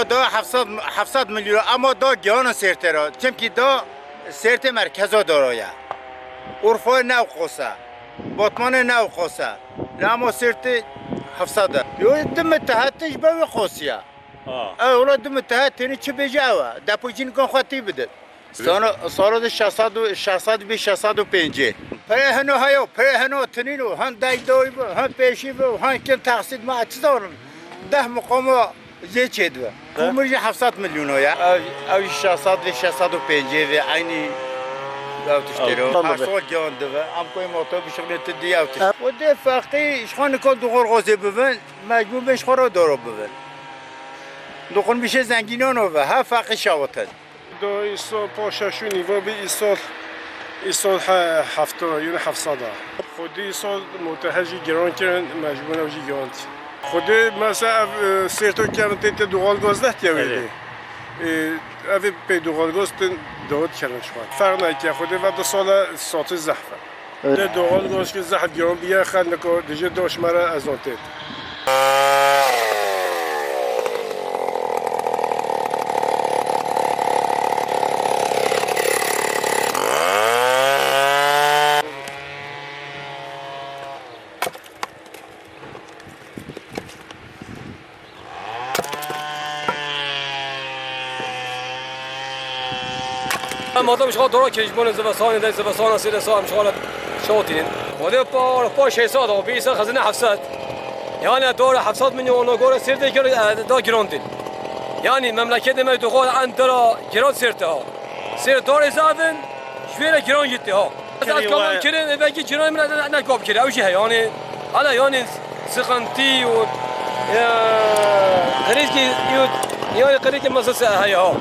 دا 700 میلیون اما دا گیان سرته را چم که دا سرته مرکزا دارایه عرفای نو قوسه باتمان نو قوسه اما سرته 700 یو دم تحتش به قوسیه اولا دم تحت یعنی چه بجاوه دپوچین کن خواهی بده سال 650 پره هنو هایو پره هنو تنینو هن دای با هن پیشی با هن کن تقصید ما چیز دارم 10 مقام زی چید و کومرج 700 میلیون ها او 650 و عینی اوتشترو هر سال گیان دو ام کوی موتور بشغل تدی اوتش و ده فرقی اشخان کن دو غرغازه ببن مجبور بهش خورا دارو ببن دخون میشه زنگینان و ها فرق شاوتد دو ایسال پاششونی و به ایسال 700 یعنی 700 خودی ایسال متحجی گران کردن مجبور نوجی گیاند خودی مثلا سرتو کردن تا دوغال گاز ده تیاویده اوی به دوغال گاز داد کردن شما فرق نکرد خودی و 2 سال ساعت زحفه ده دوغال گاز که زحف گران بیه خد نکار دیگه داشت مرا از آن تید مادام شغال دورا کشمون زبستان ده زبستان سیر سام شغال شوتین خود پا 600 و 20 خزینه 700 یعنی دور 700 میلیون و گور سیر ده دا گراندین یعنی مملکت ما تو خود اندرا گران سرته ها سیر دور زادن شویر گران گیتی ها از کلام کردن بگی گران من نکاب کرد اوشی یعنی حالا یعنی سخنتی و خریدی یعنی خریدی مسئله ها